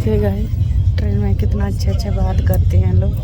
देखिए guys train में कितना अच्छे बात करते हैं लोग।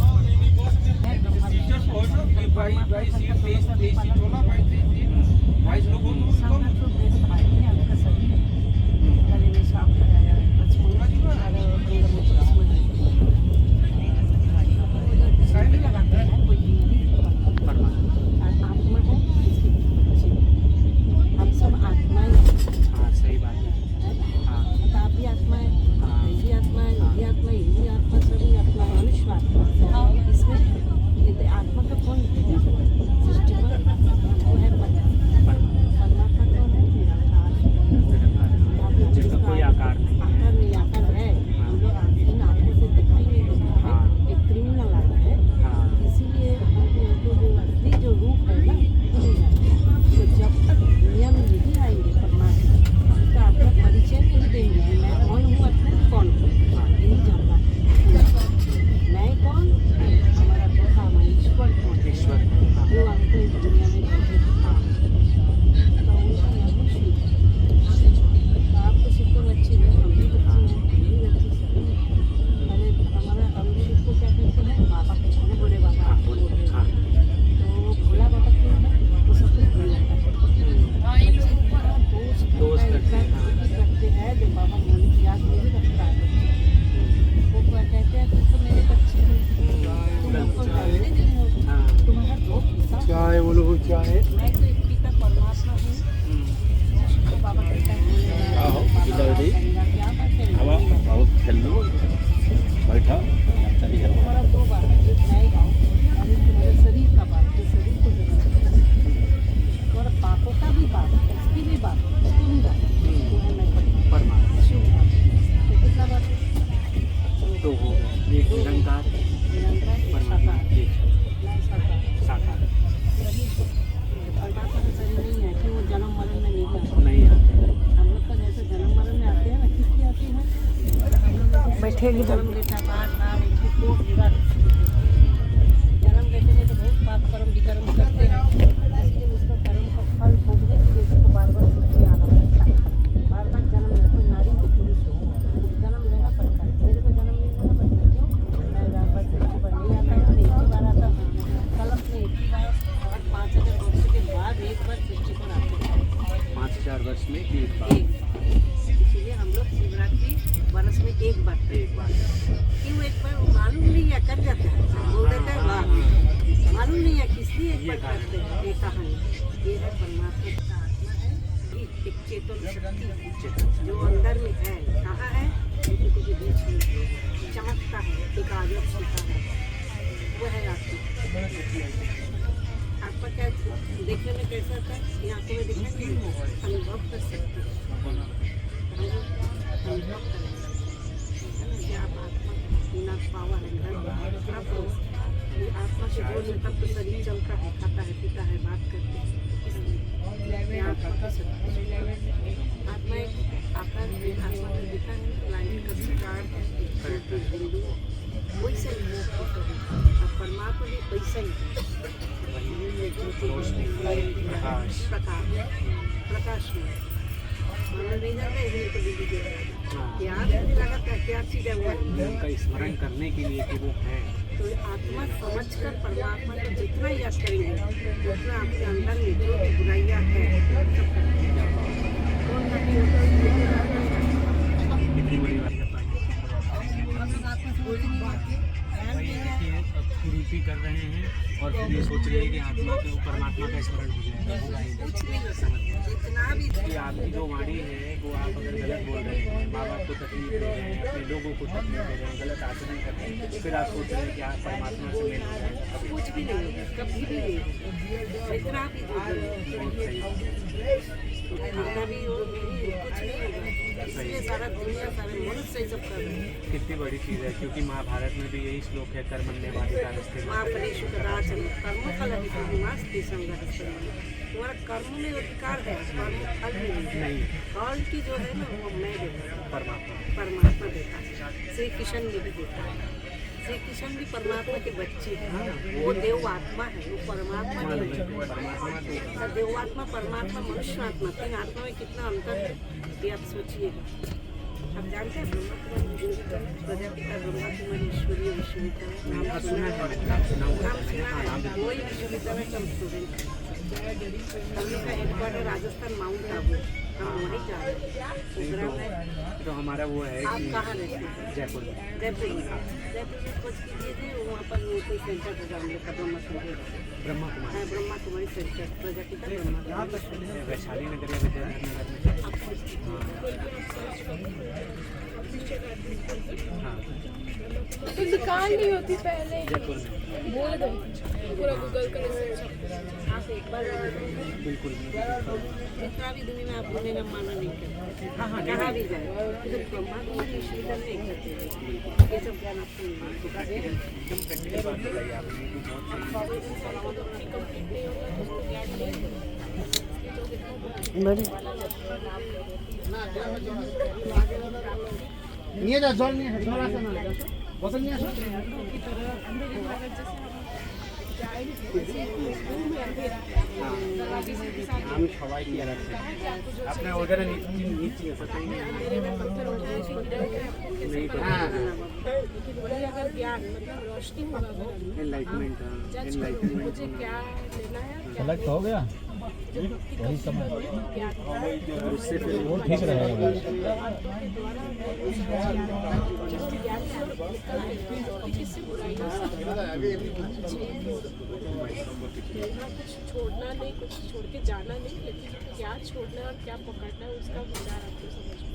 चाय बोलो चाय बैठा शरीर का बात है, शरीर को और बातों का भी बात, उसकी भी बात, उसको भी बात, वो है मैं परमात्मा शिव बात। तो कितना बात तो हो गया एक निरंकार परमात्मा एक साकार शरीर को परमात्मा का शरीर नहीं है कि वो जन्म मरण में नहीं आते। हम लोग का जैसे जन्म मरण में आते हैं ना, किसकी आती है बैठेगी जन्म लेता बात तो जन्म लेते में तो बहुत पाप कर्म विकर्म करते हैं, इसलिए उसका कर्म का फल भोगने के लिए उसको बार बार सृष्टि आना पड़ता है। बार बार जन्म लेना, कोई नारी को पुरुष हो जन्म लेना पड़ता है। मेरे को जन्म नहीं लेना पड़ता, क्यों मैं बार बार सृष्टि पर नहीं आता हूँ, एक ही बार आता हूँ। कल अपने एक ही बार 5000 वर्ष के बाद एक बार सृष्टि पर आते हैं। 5000 वर्ष में एक बार, इसलिए हम लोग शिवरात्रि वर्ष में एक बार क्यों एक बार मालूम नहीं है, कर जाता है, बोल देता है वाह, मालूम नहीं है किस लिए एक बार करते हैं। ये कहानी ये है परमात्मा का आत्मा है, एक चेतन शक्ति जो अंदर में है। कहाँ है? प्रकृति के बीच में चमकता है, एक आलोक होता है, वो है आत्मा। आत्मा क्या देखने में कैसा होता है? आंखों में दिखेंगे, अनुभव कर सकते हैं, अनुभव करें। आप आत्मा बिना पावर है आत्मा से जो तब तो शरीर चलता है, खाता है, पीता है, बात करते हैं, इसलिए आत्मा का शक्ति आत्मा एक आकार आत्मा का दिखा है, लाइट का शिकार है, बिंदु वैसे ही अब परमात्मा भी वैसे ही प्रकाश में नहीं जाता है को दीजिए याद नहीं लगाता क्या चीज़ है वो उनका स्मरण करने के लिए कि वो है। तो आत्मा समझकर परमात्मा को जितना याद करेंगे उतना आपके अंदर में जो भी बुराइयाँ हैं सब कितनी बड़ी बात कुरीति कर रहे हैं और फिर ये सोच रहे हैं कि आत्मा के परमात्मा का स्मरण हो जाएगा। जितना भी आपकी जो वाणी है वो आप अगर गलत बोल रहे हैं, माँ बाप को तकलीफ दे रहे हैं, अपने लोगों को तकलीफ दे रहे हैं, गलत आचरण कर रहे हैं, फिर आप सोच रहे हैं कि आप परमात्मा से मिल रहे हैं। कुछ भी नहीं होगा, कभी भी नहीं होगा, जितना भी जितना भी हो कुछ नहीं होगा। इसलिए सारा दुनिया सारे मनुष्य से सब कर रहे हैं। कितनी बड़ी चीज़ है, क्योंकि महाभारत में भी यही श्लोक है, कर्मण्येवाधिकारस्ते माँ फलेषु कदाचन कर्म फल हितोऽस्ति संगतः। तुम्हारा कर्म में अधिकार है, कर्म फल में नहीं। फल की जो है ना वो मैं देता हूँ, परमात्मा देता है। श्री कृष्ण ने भी देता है। श्री कृष्ण भी परमात्मा के बच्चे हैं, वो देव आत्मा है, वो परमात्मा नहीं है। देवात्मा परमात्मा मनुष्य आत्मा, तीन आत्मा में कितना अंतर है ये आप सोचिए। अब जानते हैं ब्रह्मा कुमारी विश्वविद्यालय, प्रजापिता ब्रह्मा कुमारी ईश्वरीय विश्वविद्यालय, नाम हाँ, सुना सुना है? है मैंने, नाम सुना हुआ नाम है। सुना हाँ, है? नाम वही विश्वविद्यालय का स्टूडेंट है। हमने का हेडक्वार्टर राजस्थान माउंट आबू, हम वहीं जा रहे हैं प्रोग्राम है। तो हमारा वो है आप कि कहाँ रहते हैं? जयपुर में। जयपुर में। जयपुर में खोज कीजिए थे, वहाँ पर वो कोई सेंटर प्रोग्राम लेकर ब्रह्मा कुमारी, ब्रह्मा कुमारी हाँ, ब्रह्मा कुमारी सेंटर, प्रजापिता ब्रह्मा कुमारी। वैशाली नगर या विद्यानगर में। हाँ, तो दुकान नहीं होती पहले जयपुर में बोल गए पूरा गूगल करे आप एक बार बिल्कुल। जितना भी दुनिया में आप बोलेगा माना नहीं करते। हाँ हाँ, कहाँ भी जाए तो ब्रह्मा कुमारी विश्वविद्यालय नहीं करते हैं। ये सब ज्ञान आपको नहीं होगा। एकदम प्रैक्टिकल बात बताइए आपने, तो बहुत নিয়ে যা জল নিয়ে জল আসো না বোতল নিয়ে আসো আমি সবাইকে अलग से আপনার ওদের নিচ্ছি सही नहीं पता। वही अगर ज्ञान मतलब रोशनी होगा अगर एनलाइटमेंट जज करो मुझे क्या लेना है क्या सेलेक्ट हो गया वही समय ज्ञान और उससे फिर वो ठीक रहेगा किससे बुराई नहीं कुछ छोड़ना नहीं, कुछ छोड़ के जाना नहीं, लेकिन क्या छोड़ना है और क्या पकड़ना है उसका विचार आपको समझ में